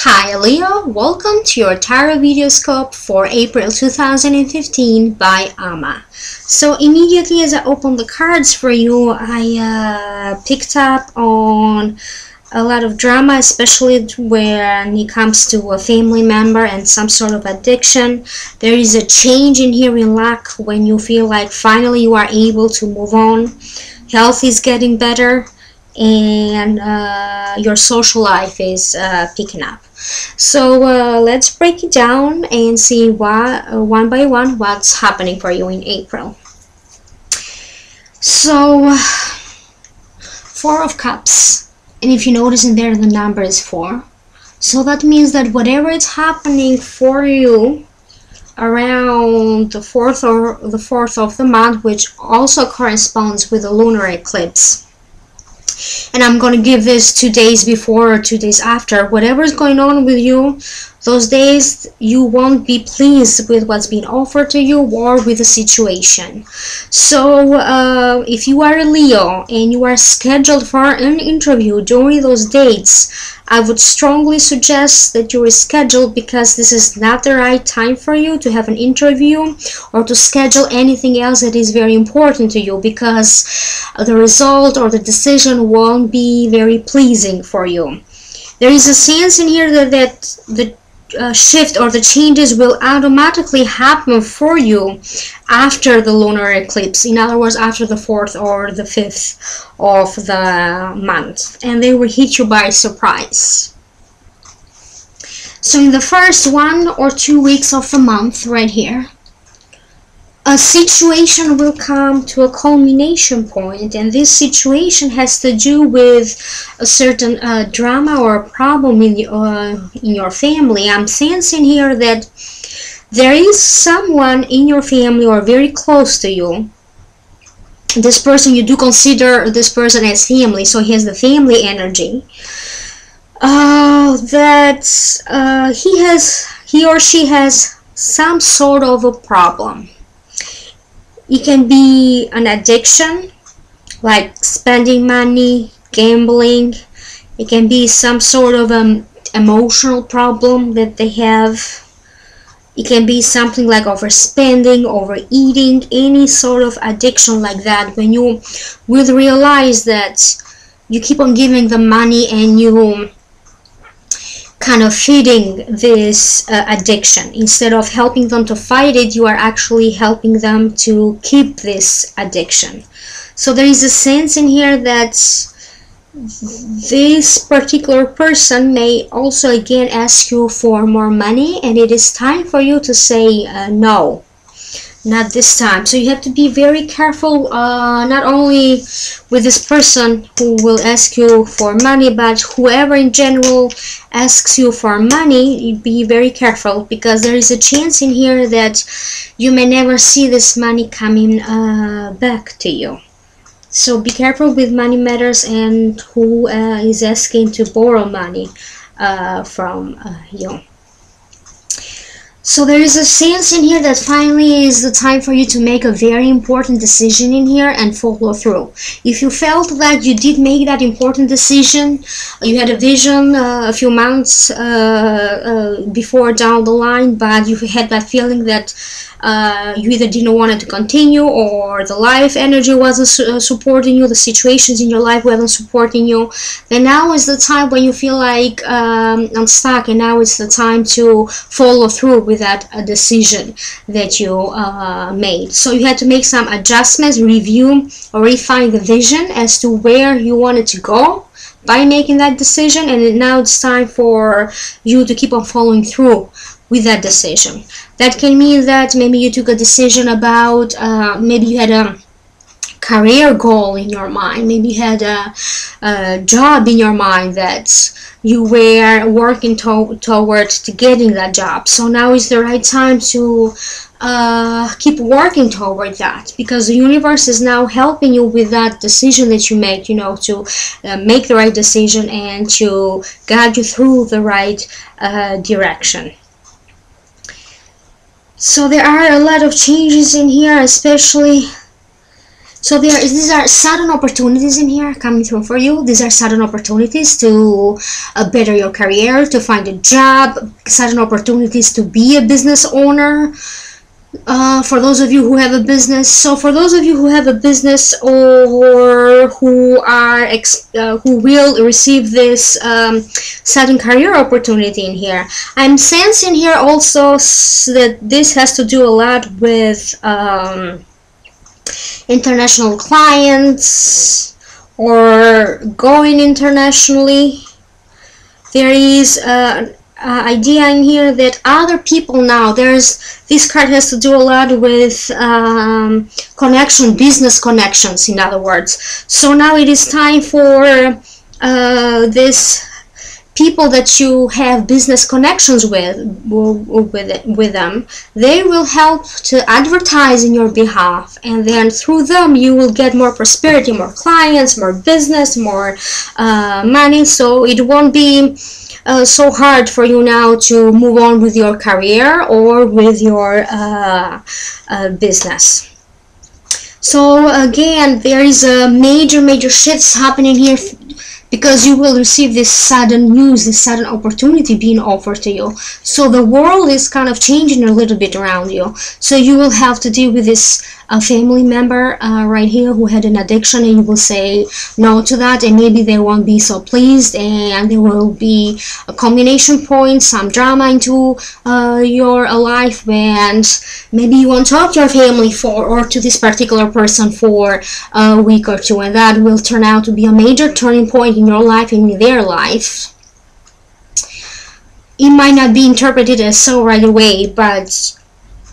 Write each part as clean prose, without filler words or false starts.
Hi Leo, welcome to your TarotVideoScope for April 2015 by Amma. So immediately as I opened the cards for you, I picked up on a lot of drama, especially when it comes to a family member and some sort of addiction. There is a change in here in luck when you feel like finally you are able to move on. Health is getting better and your social life is picking up. So let's break it down and see one by one what's happening for you in April. So Four of Cups, and if you notice in there the number is 4, so that means that whatever is happening for you around the 4th of the month, which also corresponds with the lunar eclipse, and I'm going to give this 2 days before or 2 days after, whatever is going on with you, those days you won't be pleased with what's being offered to you or with the situation. So if you are a Leo and you are scheduled for an interview during those dates, I would strongly suggest that you reschedule, because this is not the right time for you to have an interview or to schedule anything else that is very important to you, because the result or the decision won't be very pleasing for you. There is a sense in here that the shift or the changes will automatically happen for you after the lunar eclipse, in other words after the 4th or the 5th of the month, and they will hit you by surprise. So in the first 1 or 2 weeks of the month right here, a situation will come to a culmination point, and this situation has to do with a certain drama or a problem in your family. I'm sensing here that there is someone in your family or very close to you. This person, you do consider this person as family, so he has the family energy. That he or she has some sort of a problem. It can be an addiction, like spending money, gambling. It can be some sort of emotional problem that they have. It can be something like overspending, overeating, any sort of addiction like that, when you will realize that you keep on giving them money and you kind of feeding this addiction. Instead of helping them to fight it, you are actually helping them to keep this addiction. So there is a sense in here that this particular person may also again ask you for more money, and it is time for you to say no, not this time. So you have to be very careful, not only with this person who will ask you for money, but whoever in general asks you for money. Be very careful, because there is a chance in here that you may never see this money coming back to you. So be careful with money matters and who is asking to borrow money from you. So there is a sense in here that finally is the time for you to make a very important decision in here and follow through. If you felt that you did make that important decision, you had a vision a few months before down the line, but you had that feeling that you either didn't want it to continue, or the life energy wasn't supporting you, the situations in your life wasn't supporting you, then now is the time when you feel like I'm stuck, and now it's the time to follow through with that decision that you made. So you had to make some adjustments, review or refine the vision as to where you wanted to go by making that decision, and now it's time for you to keep on following through with that decision. That can mean that maybe you took a decision about, maybe you had a career goal in your mind, maybe you had a job in your mind that you were working towards to getting that job. So now is the right time to keep working toward that, because the universe is now helping you with that decision that you make, you know, to make the right decision and to guide you through the right direction. So there are a lot of changes in here, especially So these are sudden opportunities in here coming through for you. These are sudden opportunities to better your career, to find a job, sudden opportunities to be a business owner. For those of you who have a business, so for those of you who have a business or who are who will receive this sudden career opportunity in here, I'm sensing here also that this has to do a lot with international clients or going internationally. There is an idea in here that other people now, this card has to do a lot with business connections, in other words. So now it is time for this people that you have business connections with them. They will help to advertise in your behalf, and then through them you will get more prosperity, more clients, more business, more money. So it won't be so hard for you now to move on with your career or with your business. So again, there is a major shifts happening here, because you will receive this sudden news, this sudden opportunity being offered to you. So the world is kind of changing a little bit around you. So you will have to deal with this family member right here who had an addiction, and you will say no to that, and maybe they won't be so pleased, and there will be a culmination point, some drama into your life, and maybe you won't talk to your family or to this particular person for a week or two, and that will turn out to be a major turning point in your life and in their life. It might not be interpreted as so right away, but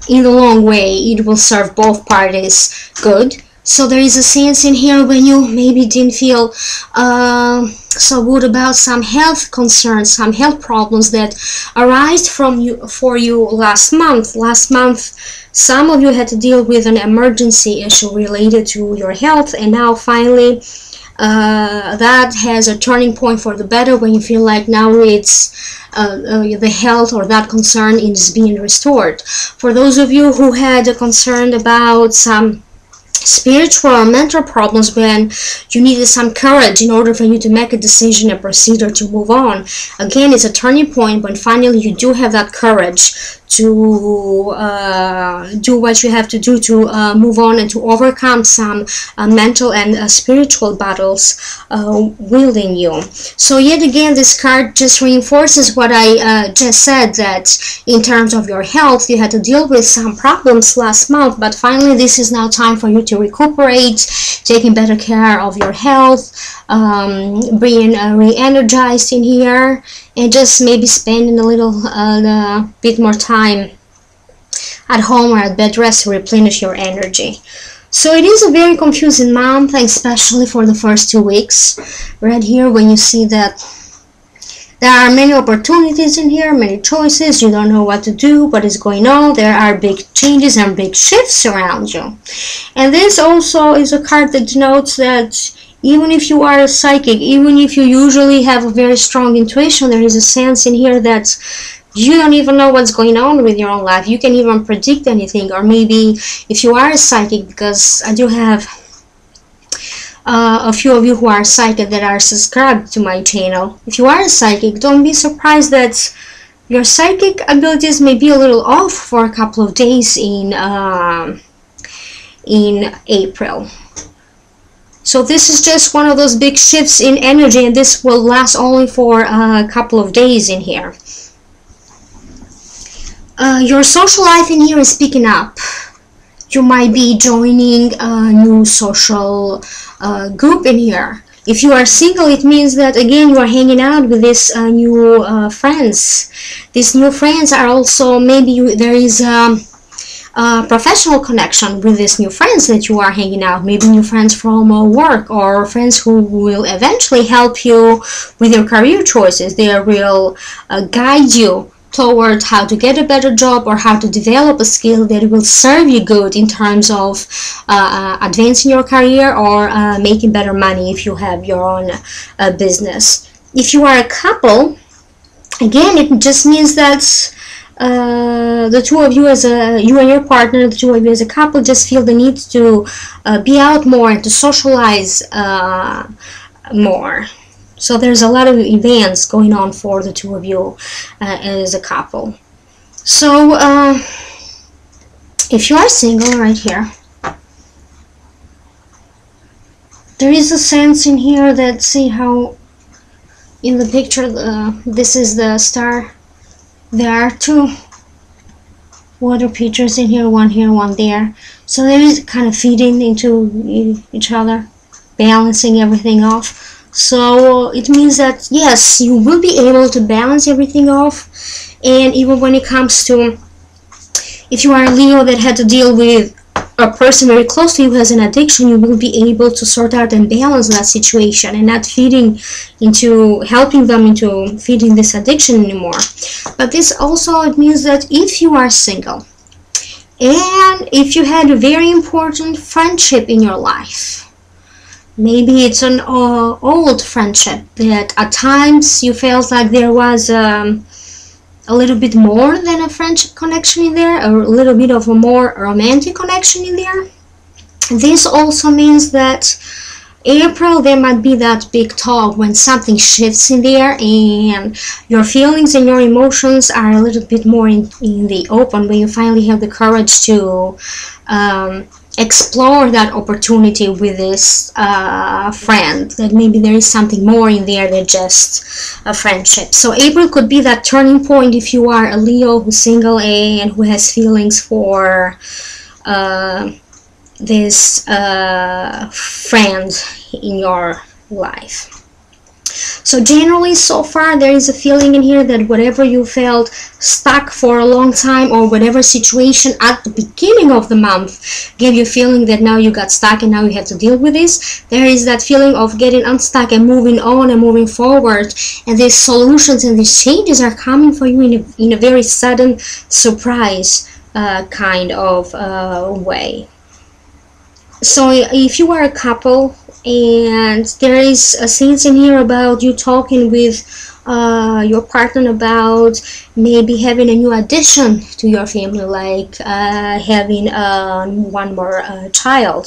in the long way it will serve both parties good. So there is a sense in here when you maybe didn't feel so good about some health concerns, some health problems that arised for you last month. Some of you had to deal with an emergency issue related to your health, and now finally that has a turning point for the better, when you feel like now it's the health or that concern is being restored. For those of you who had a concern about some spiritual or mental problems, when you needed some courage in order for you to make a decision, a procedure to move on, again, it's a turning point when finally you do have that courage to do what you have to do to move on and to overcome some mental and spiritual battles within you. So yet again, this card just reinforces what I just said, that in terms of your health, you had to deal with some problems last month, but finally this is now time for you to recuperate, taking better care of your health, being re-energized in here, and just maybe spending a little bit more time at home or at bed rest to replenish your energy. So it is a very confusing month, especially for the first 2 weeks. Right here, when you see that there are many opportunities in here, many choices, you don't know what to do, what is going on, there are big changes and big shifts around you. And this also is a card that denotes that even if you are a psychic, even if you usually have a very strong intuition, there is a sense in here that you don't even know what's going on with your own life. You can't even predict anything. Or maybe if you are a psychic, because I do have a few of you who are psychic that are subscribed to my channel. If you are a psychic, don't be surprised that your psychic abilities may be a little off for a couple of days in April. So this is just one of those big shifts in energy, and this will last only for a couple of days in here. Your social life in here is picking up. You might be joining a new social group in here. If you are single, it means that again you are hanging out with these new friends. These new friends are also, maybe there is professional connection with these new friends that you are hanging out, maybe new friends from work, or friends who will eventually help you with your career choices. They will guide you toward how to get a better job or how to develop a skill that will serve you good in terms of advancing your career or making better money if you have your own business. If you are a couple, again, it just means that the two of you as you and your partner, the two of you as a couple, just feel the need to be out more and to socialize more. So there's a lot of events going on for the two of you as a couple. So if you are single right here, there is a sense in here that, see how in the picture this is the star. There are two water pitchers in here, one here, one there. So there is kind of feeding into each other, balancing everything off. So it means that yes, you will be able to balance everything off. And even when it comes to, if you are a Leo that had to deal with a person very close to you who has an addiction, you will be able to sort out and balance that situation and not feeding into, helping them into feeding this addiction anymore. But this also, it means that if you are single and if you had a very important friendship in your life, maybe it's an old friendship that at times you felt like there was a little bit more than a friendship connection in there, or a little bit of a more romantic connection in there. This also means that April, there might be that big talk when something shifts in there and your feelings and your emotions are a little bit more in the open, when you finally have the courage to explore that opportunity with this friend, that maybe there is something more in there than just a friendship. So April could be that turning point if you are a Leo who's single and who has feelings for this friend in your life. So generally, so far, there is a feeling in here that whatever you felt stuck for a long time, or whatever situation at the beginning of the month gave you a feeling that now you got stuck and now you have to deal with this, there is that feeling of getting unstuck and moving on and moving forward. And these solutions and these changes are coming for you in a very sudden surprise kind of way. So if you are a couple, and there is a sense in here about you talking with your partner about maybe having a new addition to your family, like having one more child.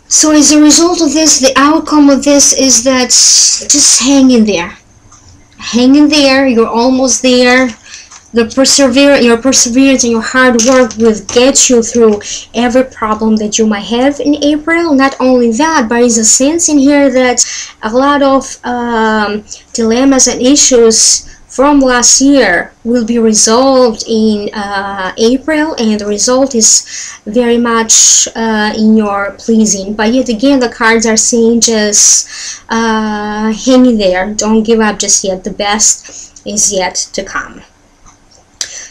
So as a result of this, the outcome of this is that just hang in there. Hang in there, you're almost there. Your perseverance and your hard work will get you through every problem that you might have in April. Not only that, but there's a sense in here that a lot of dilemmas and issues from last year will be resolved in April, and the result is very much in your pleasing. But yet again, the cards are saying just hang in there, don't give up just yet, the best is yet to come.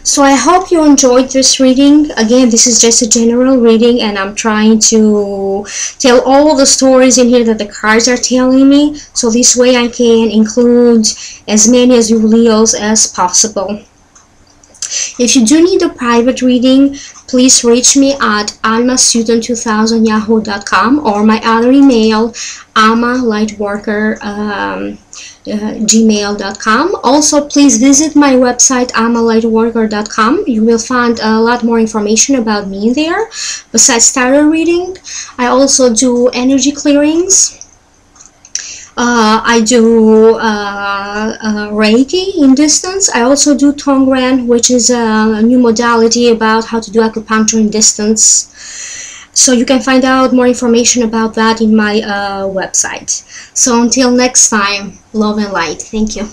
So I hope you enjoyed this reading. Again, this is just a general reading, and I'm trying to tell all the stories in here that the cards are telling me, so this way I can include as many as you Leos as possible. If you do need a private reading, please reach me at almasutan2000yahoo.com or my other email, amalightworker gmail.com. Also, please visit my website, amalightworker.com. You will find a lot more information about me there. Besides tarot reading, I also do energy clearings. I do Reiki in distance. I also do Tongren, which is a new modality about how to do acupuncture in distance. So you can find out more information about that in my website. So until next time, love and light. Thank you.